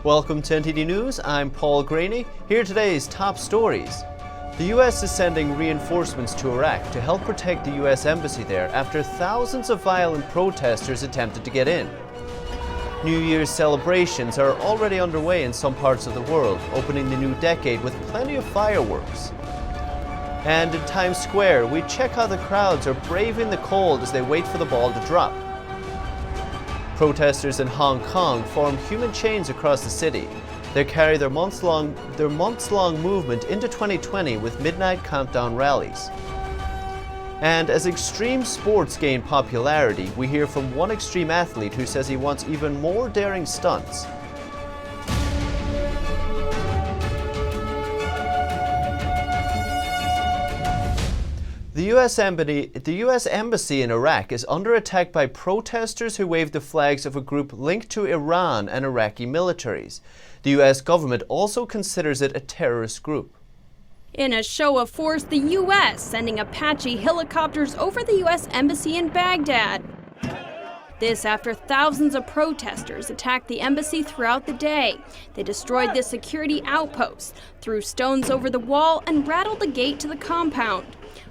Welcome to NTD News, I'm Paul Graney. Here are today's top stories. The US is sending reinforcements to Iraq to help protect the US embassy there after thousands of violent protesters attempted to get in. New Year's celebrations are already underway in some parts of the world, opening the new decade with plenty of fireworks. And in Times Square, we check how the crowds are braving the cold as they wait for the ball to drop. Protesters in Hong Kong form human chains across the city. They carry their months-long movement into 2020 with midnight countdown rallies. And as extreme sports gain popularity, we hear from one extreme athlete who says he wants even more daring stunts. The US Embassy in Iraq is under attack by protesters who wave the flags of a group linked to Iran and Iraqi militaries. The US government also considers it a terrorist group. In a show of force, the US sending Apache helicopters over the US Embassy in Baghdad. This after thousands of protesters attacked the embassy throughout the day. They destroyed the security outpost, threw stones over the wall, and rattled the gate to the compound.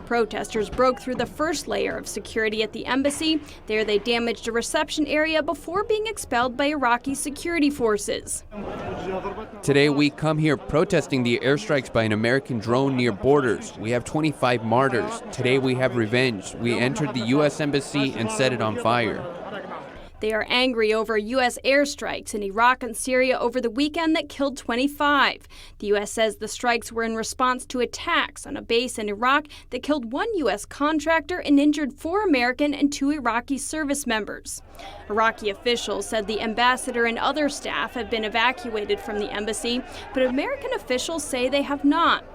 Protesters broke through the first layer of security at the embassy. There they damaged a reception area before being expelled by Iraqi security forces. Today we come here protesting the airstrikes by an American drone near borders. We have 25 martyrs. Today we have revenge. We entered the U.S. Embassy and set it on fire. They are angry over U.S. airstrikes in Iraq and Syria over the weekend that killed 25. The U.S. says the strikes were in response to attacks on a base in Iraq that killed one U.S. contractor and injured 4 American and 2 Iraqi service members. Iraqi officials said the ambassador and other staff have been evacuated from the embassy, but American officials say they have not.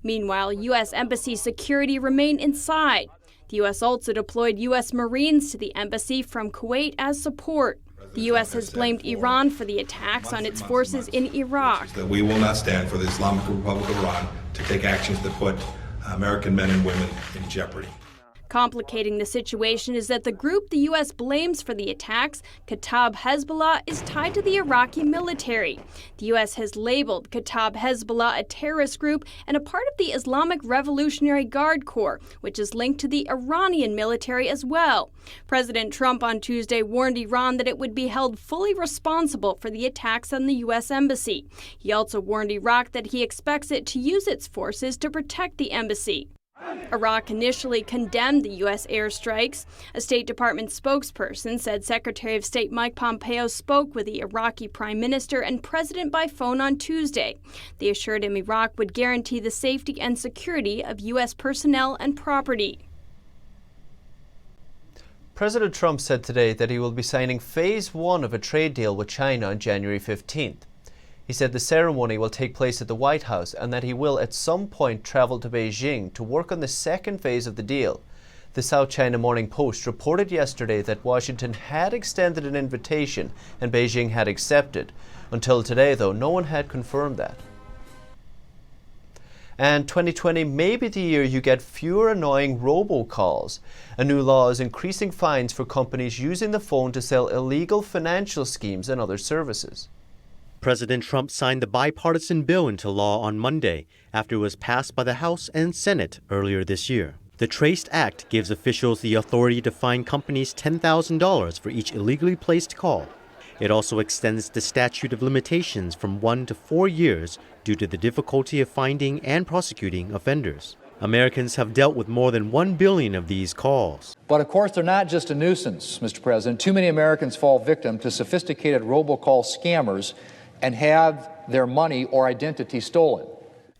Meanwhile, U.S. embassy security remain inside. The U.S. also deployed U.S. Marines to the embassy from Kuwait as support. The U.S. has blamed Iran for the attacks on its forces in Iraq. That we will not stand for the Islamic Republic of Iran to take actions that put American men and women in jeopardy. Complicating the situation is that the group the U.S. blames for the attacks, Kataib Hezbollah, is tied to the Iraqi military. The U.S. has labeled Kataib Hezbollah a terrorist group and a part of the Islamic Revolutionary Guard Corps, which is linked to the Iranian military as well. President Trump on Tuesday warned Iran that it would be held fully responsible for the attacks on the U.S. embassy. He also warned Iraq that he expects it to use its forces to protect the embassy. Iraq initially condemned the U.S. airstrikes. A State Department spokesperson said Secretary of State Mike Pompeo spoke with the Iraqi Prime Minister and President by phone on Tuesday. They assured him Iraq would guarantee the safety and security of U.S. personnel and property. President Trump said today that he will be signing Phase 1 of a trade deal with China on January 15th. He said the ceremony will take place at the White House and that he will at some point travel to Beijing to work on the second phase of the deal. The South China Morning Post reported yesterday that Washington had extended an invitation and Beijing had accepted. Until today, though, no one had confirmed that. And 2020 may be the year you get fewer annoying robocalls. A new law is increasing fines for companies using the phone to sell illegal financial schemes and other services. President Trump signed the bipartisan bill into law on Monday after it was passed by the House and Senate earlier this year. The Traced Act gives officials the authority to fine companies $10,000 for each illegally placed call. It also extends the statute of limitations from 1 to 4 years due to the difficulty of finding and prosecuting offenders. Americans have dealt with more than 1 billion of these calls. But of course, they're not just a nuisance, Mr. President. Too many Americans fall victim to sophisticated robocall scammers and have their money or identity stolen.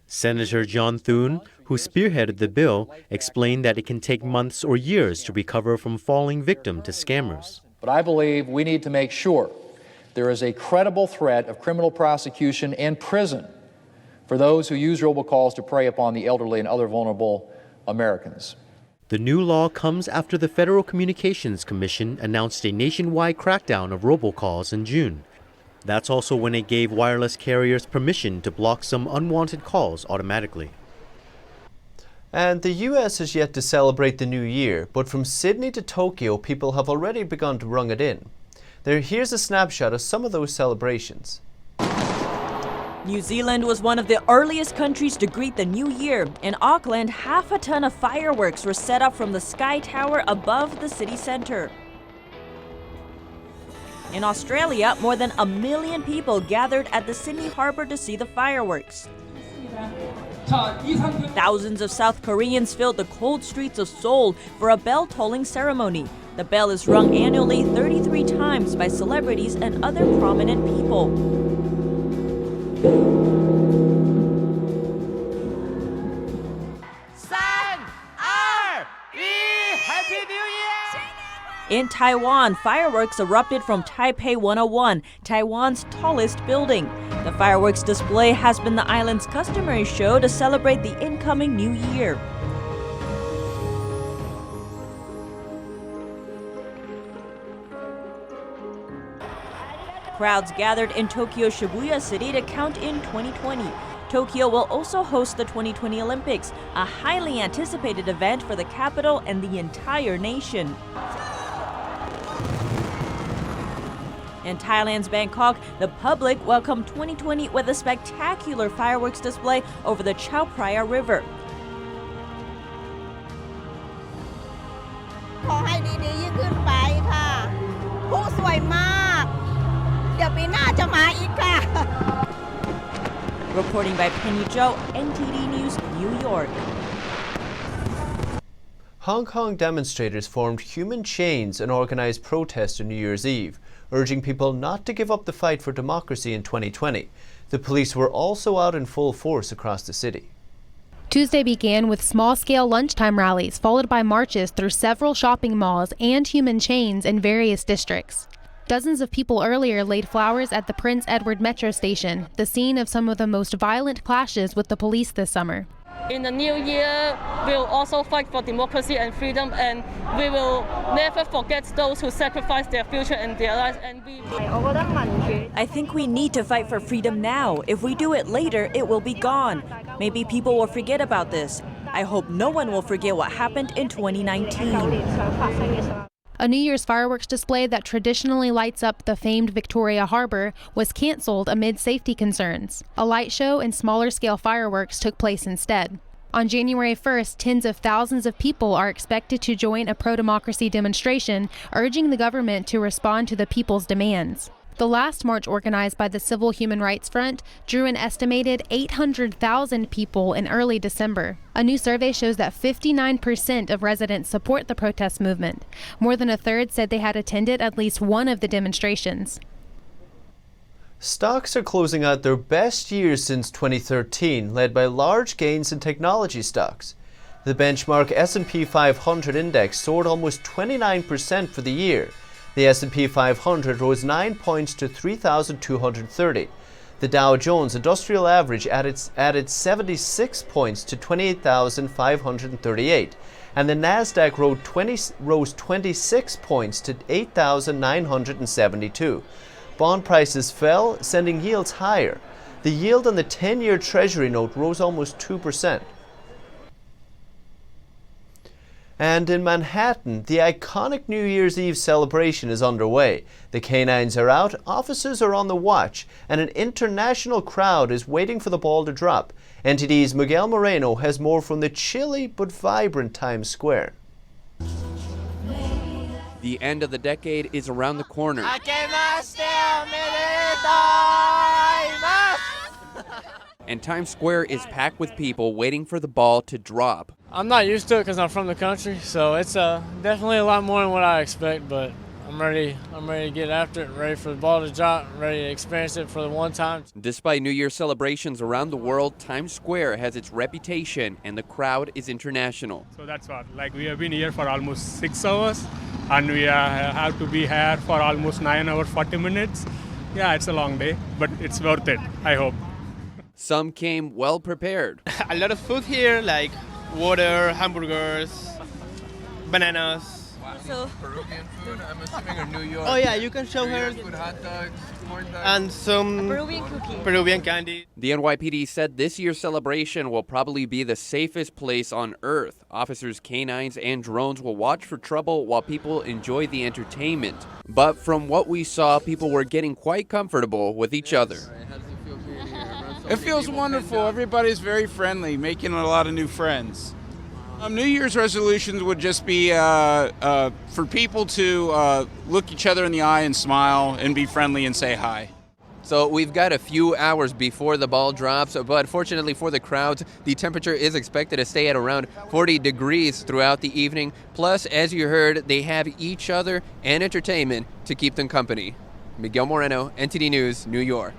Senator John Thune, who spearheaded the bill, explained that it can take months or years to recover from falling victim to scammers. But I believe we need to make sure there is a credible threat of criminal prosecution and prison for those who use robocalls to prey upon the elderly and other vulnerable Americans. The new law comes after the Federal Communications Commission announced a nationwide crackdown of robocalls in June. That's also when it gave wireless carriers permission to block some unwanted calls automatically. And the US has yet to celebrate the new year, but from Sydney to Tokyo, people have already begun to rung it in. Here's a snapshot of some of those celebrations. New Zealand was one of the earliest countries to greet the new year. In Auckland, half a ton of fireworks were set up from the Sky Tower above the city centre. In Australia, more than 1 million people gathered at the Sydney Harbour to see the fireworks. Thousands of South Koreans filled the cold streets of Seoul for a bell tolling ceremony. The bell is rung annually 33 times by celebrities and other prominent people. In Taiwan, fireworks erupted from Taipei 101, Taiwan's tallest building. The fireworks display has been the island's customary show to celebrate the incoming new year. Crowds gathered in Tokyo Shibuya City to count in 2020. Tokyo will also host the 2020 Olympics, a highly anticipated event for the capital and the entire nation. In Thailand's Bangkok, the public welcomed 2020 with a spectacular fireworks display over the Chao Phraya River. Reporting by Penny Zhou, NTD News, New York. Hong Kong demonstrators formed human chains and organized protests on New Year's Eve, urging people not to give up the fight for democracy in 2020. The police were also out in full force across the city. Tuesday began with small-scale lunchtime rallies, followed by marches through several shopping malls and human chains in various districts. Dozens of people earlier laid flowers at the Prince Edward Metro station, the scene of some of the most violent clashes with the police this summer. In the new year, we'll also fight for democracy and freedom, and we will never forget those who sacrificed their future and their lives. I think we need to fight for freedom now. If we do it later, it will be gone. Maybe people will forget about this. I hope no one will forget what happened in 2019. A New Year's fireworks display that traditionally lights up the famed Victoria Harbour was cancelled amid safety concerns. A light show and smaller-scale fireworks took place instead. On January 1st, tens of thousands of people are expected to join a pro-democracy demonstration, urging the government to respond to the people's demands. The last march, organized by the Civil Human Rights Front, drew an estimated 800,000 people in early December. A new survey shows that 59% of residents support the protest movement. More than a third said they had attended at least one of the demonstrations. Stocks are closing out their best years since 2013, led by large gains in technology stocks. The benchmark S&P 500 index soared almost 29% for the year. The S&P 500 rose 9 points to 3,230. The Dow Jones Industrial Average added 76 points to 28,538. And the Nasdaq rose 26 points to 8,972. Bond prices fell, sending yields higher. The yield on the 10-year Treasury note rose almost 2%. And in Manhattan, the iconic New Year's Eve celebration is underway. The canines are out, officers are on the watch, and an international crowd is waiting for the ball to drop. NTD's Miguel Moreno has more from the chilly but vibrant Times Square. The end of the decade is around the corner. And Times Square is packed with people waiting for the ball to drop. I'm not used to it because I'm from the country, so it's definitely a lot more than what I expect, but I'm ready to get after it, ready for the ball to drop, ready to experience it for the one time. Despite New Year celebrations around the world, Times Square has its reputation and the crowd is international. So that's what, we have been here for almost 6 hours and we have to be here for almost 9 hours, 40 minutes. Yeah, it's a long day, but it's worth it, I hope. Some came well prepared. A lot of food here, like water, hamburgers, bananas. So Peruvian food, I'm assuming, or New York. Oh yeah, you can show her. Food, hot dogs, corn dogs. And some Peruvian candy. The NYPD said this year's celebration will probably be the safest place on earth. Officers, canines, and drones will watch for trouble while people enjoy the entertainment. But from what we saw, people were getting quite comfortable with each other. How does it feel being here? Everyone's It feels wonderful. Everybody's very friendly, making a lot of new friends. New Year's resolutions would just be for people to look each other in the eye and smile and be friendly and say hi. So we've got a few hours before the ball drops, but fortunately for the crowds, the temperature is expected to stay at around 40 degrees throughout the evening. Plus, as you heard, they have each other and entertainment to keep them company. Miguel Moreno, NTD News, New York.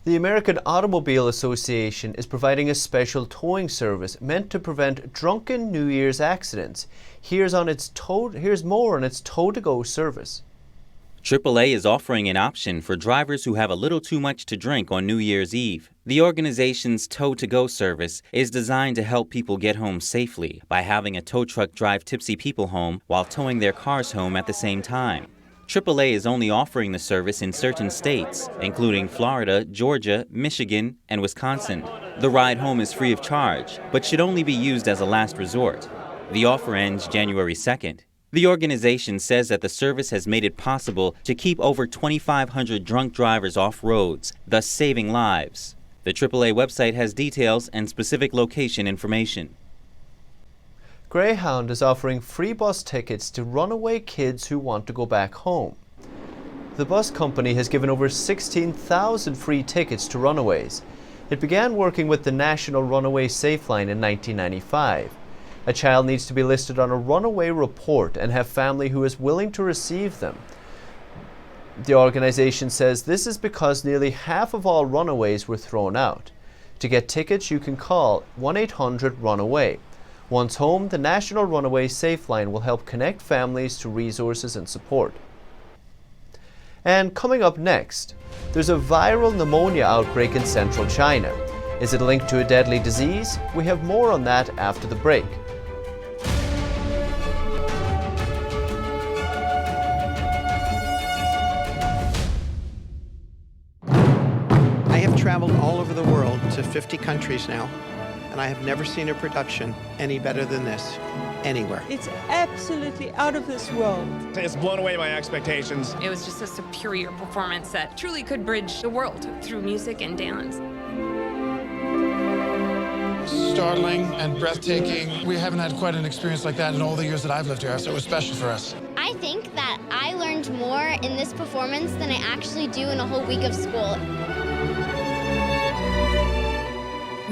The American Automobile Association is providing a special towing service meant to prevent drunken New Year's accidents. Here's more on its tow-to-go service. AAA is offering an option for drivers who have a little too much to drink on New Year's Eve. The organization's tow-to-go service is designed to help people get home safely by having a tow truck drive tipsy people home while towing their cars home at the same time. AAA is only offering the service in certain states, including Florida, Georgia, Michigan, and Wisconsin. The ride home is free of charge, but should only be used as a last resort. The offer ends January 2nd. The organization says that the service has made it possible to keep over 2,500 drunk drivers off roads, thus saving lives. The AAA website has details and specific location information. Greyhound is offering free bus tickets to runaway kids who want to go back home. The bus company has given over 16,000 free tickets to runaways. It began working with the National Runaway Safe Line in 1995. A child needs to be listed on a runaway report and have family who is willing to receive them. The organization says this is because nearly half of all runaways were thrown out. To get tickets, you can call 1-800-RUNAWAY. Once home, the National Runaway Safe Line will help connect families to resources and support. And coming up next, there's a viral pneumonia outbreak in central China. Is it linked to a deadly disease? We have more on that after the break. I have traveled all over the world to 50 countries now, and I have never seen a production any better than this, anywhere. It's absolutely out of this world. It's blown away my expectations. It was just a superior performance that truly could bridge the world through music and dance. Startling and breathtaking. We haven't had quite an experience like that in all the years that I've lived here, so it was special for us. I think that I learned more in this performance than I actually do in a whole week of school.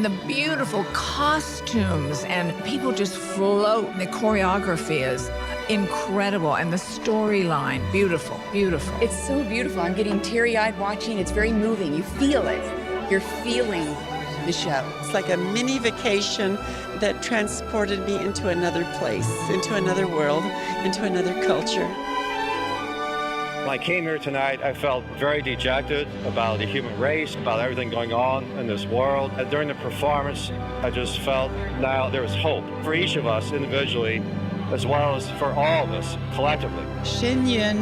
The beautiful costumes and people just float. The choreography is incredible and the storyline, beautiful, beautiful. It's so beautiful. I'm getting teary-eyed watching. It's very moving. You feel it. You're feeling the show. It's like a mini vacation that transported me into another place, into another world, into another culture. When I came here tonight, I felt very dejected about the human race, about everything going on in this world. And during the performance, I just felt now there was hope for each of us individually, as well as for all of us collectively. Shenyun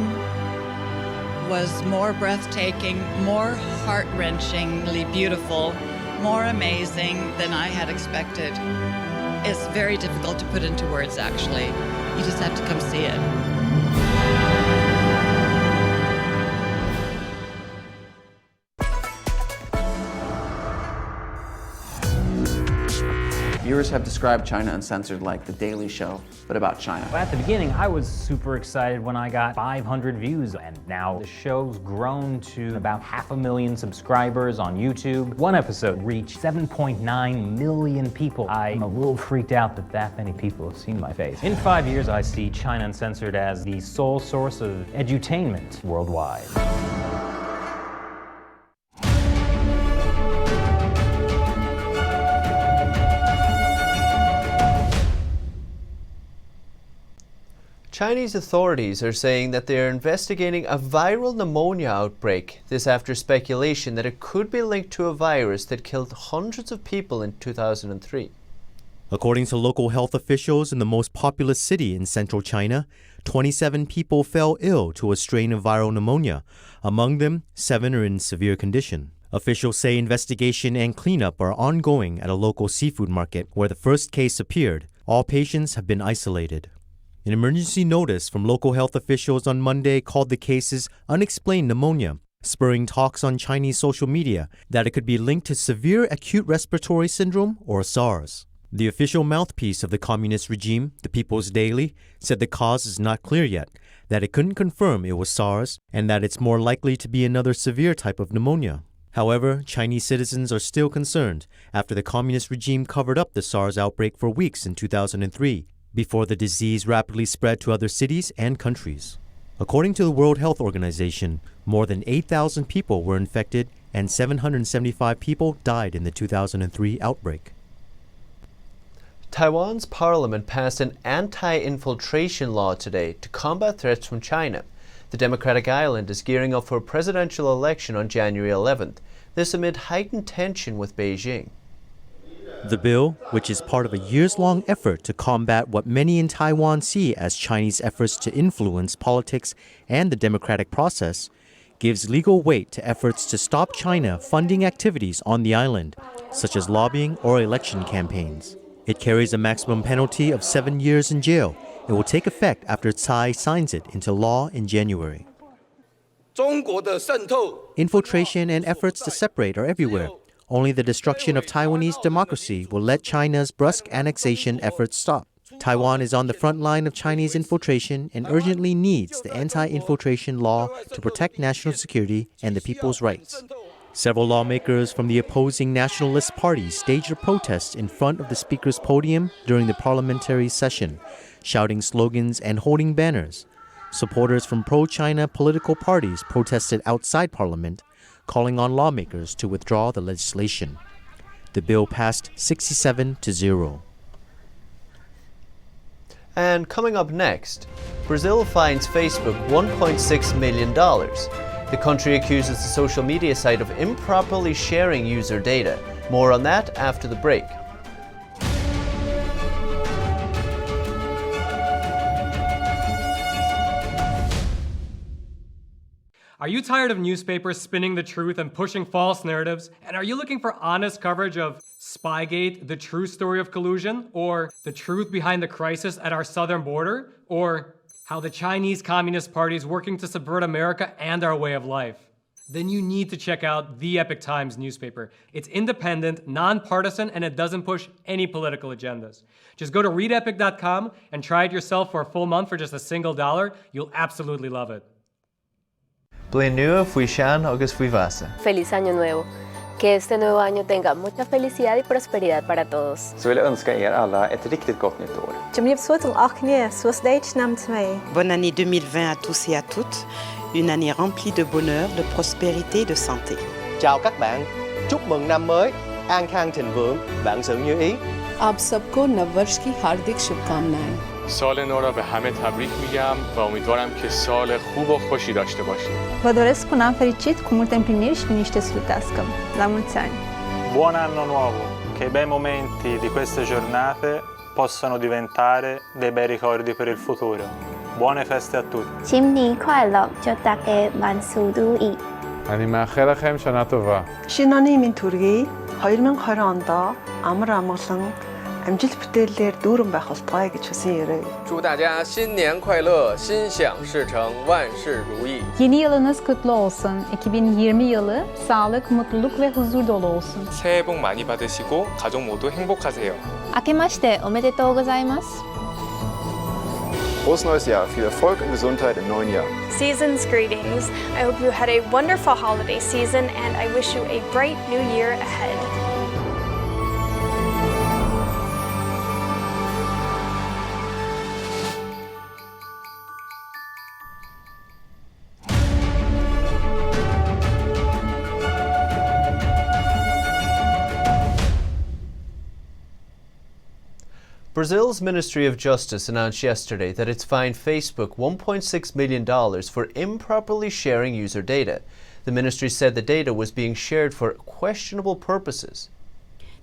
was more breathtaking, more heart-wrenchingly beautiful, more amazing than I had expected. It's very difficult to put into words, actually. You just have to come see it. Viewers have described China Uncensored like The Daily Show, but about China. At the beginning, I was super excited when I got 500 views, and now the show's grown to about 500,000 subscribers on YouTube. One episode reached 7.9 million people. I'm a little freaked out that that many people have seen my face. In 5 years, I see China Uncensored as the sole source of edutainment worldwide. Chinese authorities are saying that they are investigating a viral pneumonia outbreak. This after speculation that it could be linked to a virus that killed hundreds of people in 2003. According to local health officials in the most populous city in central China, 27 people fell ill to a strain of viral pneumonia. Among them, 7 are in severe condition. Officials say investigation and cleanup are ongoing at a local seafood market where the first case appeared. All patients have been isolated. An emergency notice from local health officials on Monday called the cases unexplained pneumonia. spurring talks on Chinese social media that it could be linked to severe acute respiratory syndrome or SARS. The official mouthpiece of the communist regime, the People's Daily, said the cause is not clear yet, that it couldn't confirm it was SARS, and that it's more likely to be another severe type of pneumonia. However, Chinese citizens are still concerned after the communist regime covered up the SARS outbreak for weeks in 2003, before the disease rapidly spread to other cities and countries. According to the World Health Organization, more than 8,000 people were infected and 775 people died in the 2003 outbreak. Taiwan's parliament passed an anti-infiltration law today to combat threats from China. The democratic island is gearing up for a presidential election on January 11th, this amid heightened tension with Beijing. The bill, which is part of a years-long effort to combat what many in Taiwan see as Chinese efforts to influence politics and the democratic process, gives legal weight to efforts to stop China funding activities on the island, such as lobbying or election campaigns. It carries a maximum penalty of 7 years in jail. It will take effect after Tsai signs it into law in January. Infiltration and efforts to separate are everywhere. Only the destruction of Taiwanese democracy will let China's brusque annexation efforts stop. Taiwan is on the front line of Chinese infiltration and urgently needs the anti-infiltration law to protect national security and the people's rights. Several lawmakers from the opposing nationalist parties staged a protest in front of the speaker's podium during the parliamentary session, shouting slogans and holding banners. Supporters from pro-China political parties protested outside Parliament, calling on lawmakers to withdraw the legislation. The bill passed 67-0. And coming up next, Brazil fines Facebook $1.6 million. The country accuses the social media site of improperly sharing user data. More on that after the break. Are you tired of newspapers spinning the truth and pushing false narratives? And are you looking for honest coverage of Spygate, the true story of collusion? Or the truth behind the crisis at our southern border? Or how the Chinese Communist Party is working to subvert America and our way of life? Then you need to check out the Epoch Times newspaper. It's independent, nonpartisan, and it doesn't push any political agendas. Just go to readepoch.com and try it yourself for a full month for just $1. You'll absolutely love it. Blin nua, fui Shan, agus fui Vasa. Feliz Año Nuevo. Que este nuevo año tenga mucha felicidad y prosperidad para todos. Så vill jag önska er alla ett riktigt gott nytt år. Bonne année 2020 à tous et à toutes. Une année remplie de bonheur, de prospérité et de santé. Chào các bạn. Chúc mừng năm mới. An khang thịnh vượng, vạn sự như ý. आप सबको नववर्ष की हार्दिक शुभकामनाएं. سال نو را به همه تبریک میگم و امیدوارم که سال خوب و خوشی dاشته bashim. Vă doresc un an fericit cu multe împliniri și liniște slutească. La mulți ani. Buon anno nuovo, che i bei momenti di queste giornate possano diventare dei bei ricordi per il futuro. Buone feste a tutti. 新年快乐，祝大家万事如意. אני מאחל לכם שנה טובה. 신혼의 민투르기 2020-다 амар амгалан амжилт бүтээлээр дүүрэн байх болтугай гэж хүсэн ярив. 祝大家新年快乐，心想事成，万事如意. Yeni yılınız kutlu olsun. 2020 yılı sağlık, mutluluk ve huzur dolu olsun. 새해 복 많이 받으시고 가족 모두 행복하세요. 明けましておめでとうございます. Frohes neues Jahr, viel Erfolg und Gesundheit im neuen Jahr. Season's greetings. I hope you had a wonderful holiday season and I wish you a bright new year ahead. Brazil's Ministry of Justice announced yesterday that it's fined Facebook $1.6 million for improperly sharing user data. The ministry said the data was being shared for questionable purposes.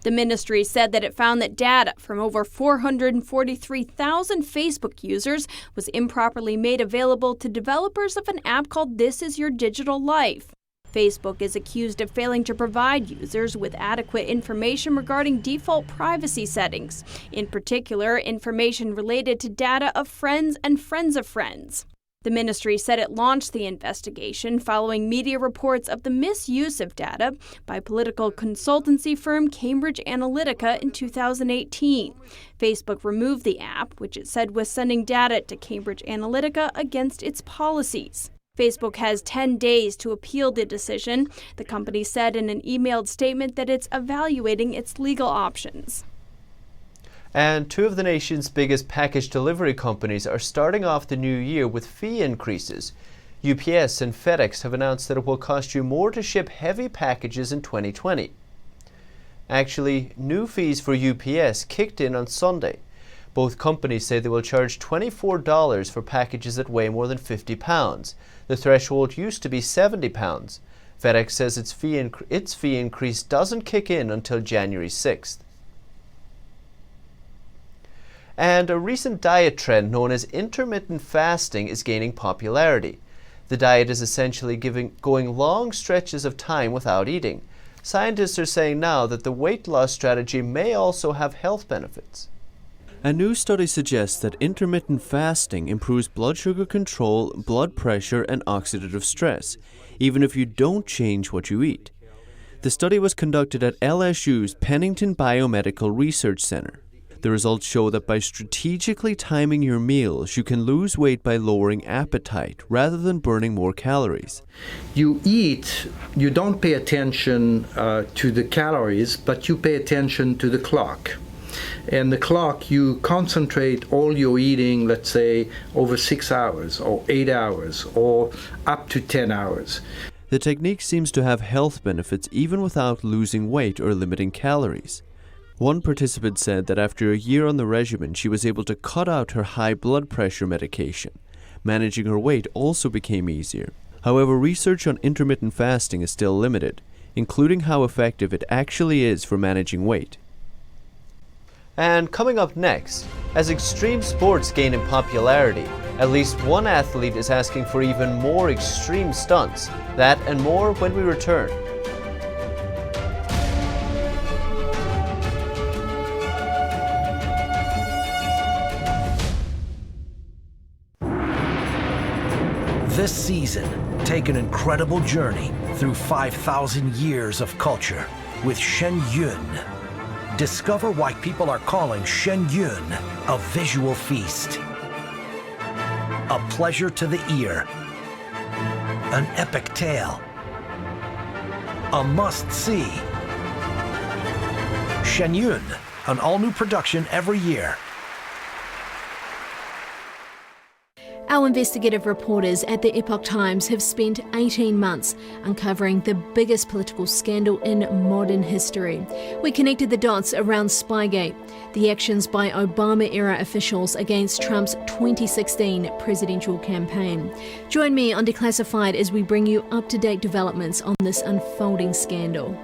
The ministry said that it found that data from over 443,000 Facebook users was improperly made available to developers of an app called This Is Your Digital Life. Facebook is accused of failing to provide users with adequate information regarding default privacy settings, in particular, information related to data of friends and friends of friends. The The ministry said it launched the investigation following media reports of the misuse of data by political consultancy firm Cambridge Analytica in 2018. Facebook removed the app, which it said was sending data to Cambridge Analytica against its policies. Facebook has 10 days to appeal the decision. The company said in an emailed statement that it's evaluating its legal options. And two of the nation's biggest package delivery companies are starting off the new year with fee increases. UPS and FedEx have announced that it will cost you more to ship heavy packages in 2020. Actually, new fees for UPS kicked in on Sunday. Both companies say they will charge $24 for packages that weigh more than 50 pounds. The threshold used to be 70 pounds. FedEx says its fee increase doesn't kick in until January 6th. And a recent diet trend known as intermittent fasting is gaining popularity. The diet is essentially going long stretches of time without eating. Scientists are saying now that the weight loss strategy may also have health benefits. A new study suggests that intermittent fasting improves blood sugar control, blood pressure, and oxidative stress, even if you don't change what you eat. The study was conducted at LSU's Pennington Biomedical Research Center. The results show that by strategically timing your meals, you can lose weight by lowering appetite rather than burning more calories. You eat, you don't pay attention to the calories, but you pay attention to the clock. And the clock, you concentrate all your eating, let's say, over 6 hours or 8 hours or up to 10 hours. The technique seems to have health benefits even without losing weight or limiting calories. One participant said that after a year on the regimen, she was able to cut out her high blood pressure medication. Managing her weight also became easier. However, research on intermittent fasting is still limited, including how effective it actually is for managing weight. And coming up next, as extreme sports gain in popularity, at least one athlete is asking for even more extreme stunts. That and more when we return. This season, take an incredible journey through 5,000 years of culture with Shen Yun. Discover why people are calling Shen Yun a visual feast, a pleasure to the ear, an epic tale, a must-see. Shen Yun, an all-new production every year. Our investigative reporters at the Epoch Times have spent 18 months uncovering the biggest political scandal in modern history. We connected the dots around Spygate, the actions by Obama-era officials against Trump's 2016 presidential campaign. Join me on Declassified as we bring you up-to-date developments on this unfolding scandal.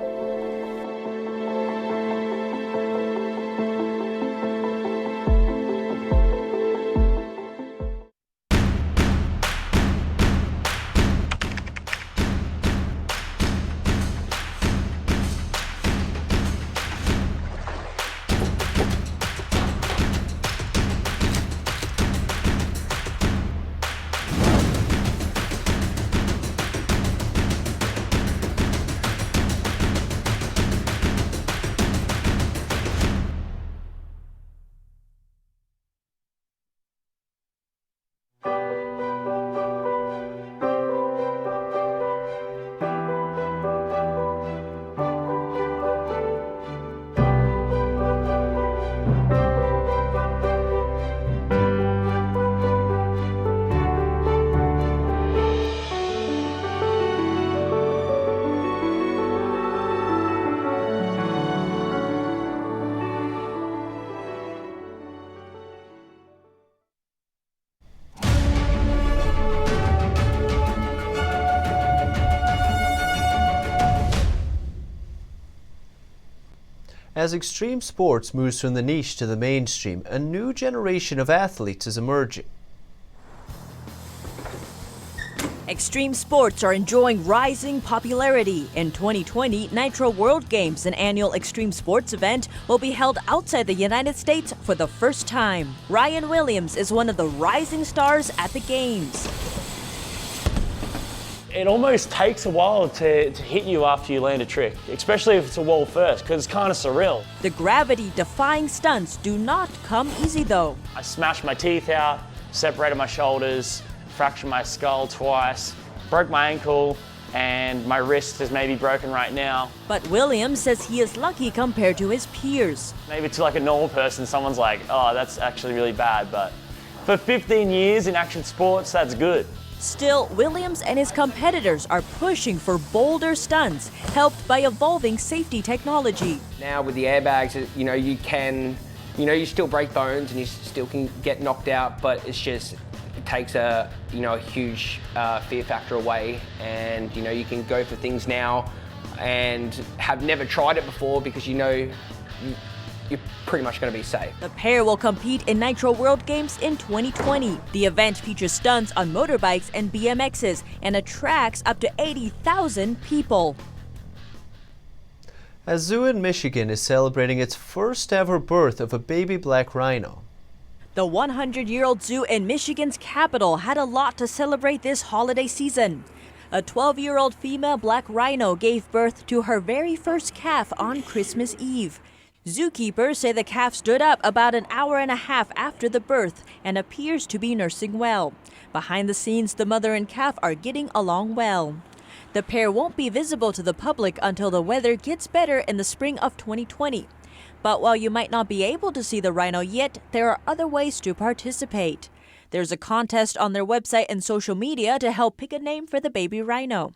As extreme sports moves from the niche to the mainstream, a new generation of athletes is emerging. Extreme sports are enjoying rising popularity. In 2020, Nitro World Games, an annual extreme sports event, will be held outside the United States for the first time. Ryan Williams is one of the rising stars at the Games. It almost takes a while to hit you after you land a trick, especially if it's a wall first, because it's kind of surreal. The gravity-defying stunts do not come easy though. I smashed my teeth out, separated my shoulders, fractured my skull twice, broke my ankle, and my wrist is maybe broken right now. But Williams says he is lucky compared to his peers. Maybe to like a normal person, someone's like, oh, that's actually really bad, but for 15 years in action sports, that's good. Still, Williams and his competitors are pushing for bolder stunts, helped by evolving safety technology. Now with the airbags, you still break bones and you still can get knocked out, but it takes a huge fear factor away, and you can go for things now and have never tried it before because you're pretty much going to be safe. The pair will compete in Nitro World Games in 2020. The event features stunts on motorbikes and BMXs and attracts up to 80,000 people. A zoo in Michigan is celebrating its first ever birth of a baby black rhino. The 100-year-old zoo in Michigan's capital had a lot to celebrate this holiday season. A 12-year-old female black rhino gave birth to her very first calf on Christmas Eve. Zookeepers say the calf stood up about an hour and a half after the birth and appears to be nursing well. Behind the scenes, the mother and calf are getting along well. The pair won't be visible to the public until the weather gets better in the spring of 2020. But while you might not be able to see the rhino yet, there are other ways to participate. There's a contest on their website and social media to help pick a name for the baby rhino.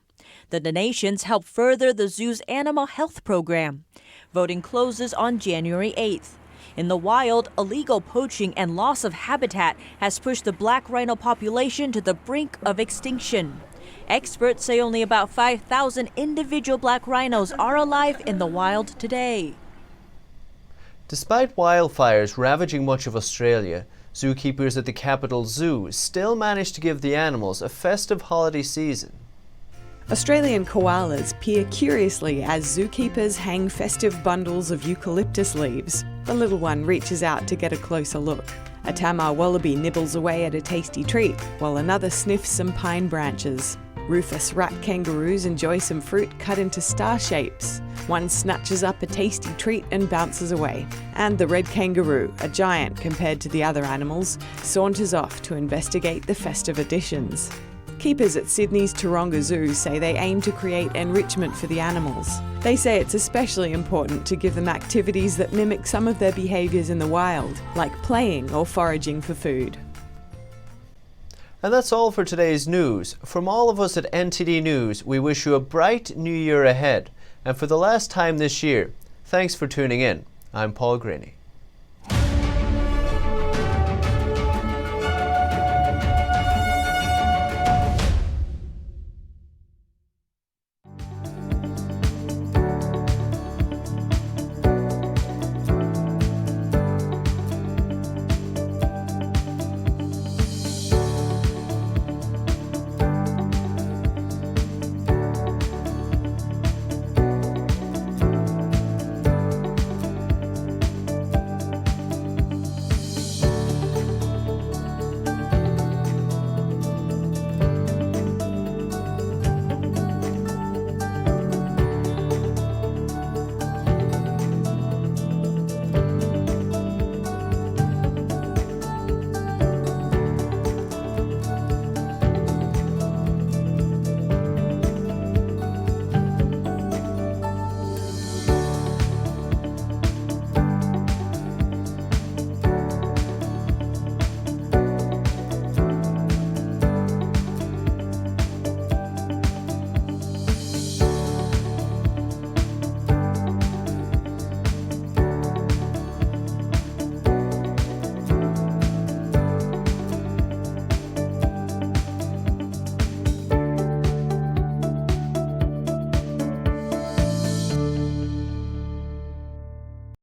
The donations help further the zoo's animal health program. Voting closes on January 8th. In the wild, illegal poaching and loss of habitat has pushed the black rhino population to the brink of extinction. Experts say only about 5,000 individual black rhinos are alive in the wild today. Despite wildfires ravaging much of Australia, zookeepers at the capital zoo still managed to give the animals a festive holiday season. Australian koalas peer curiously as zookeepers hang festive bundles of eucalyptus leaves. The little one reaches out to get a closer look. A Tamar wallaby nibbles away at a tasty treat, while another sniffs some pine branches. Rufous rat kangaroos enjoy some fruit cut into star shapes. One snatches up a tasty treat and bounces away. And the red kangaroo, a giant compared to the other animals, saunters off to investigate the festive additions. Keepers at Sydney's Taronga Zoo say they aim to create enrichment for the animals. They say it's especially important to give them activities that mimic some of their behaviours in the wild, like playing or foraging for food. And that's all for today's news. From all of us at NTD News, we wish you a bright new year ahead. And for the last time this year, thanks for tuning in. I'm Paul Graney.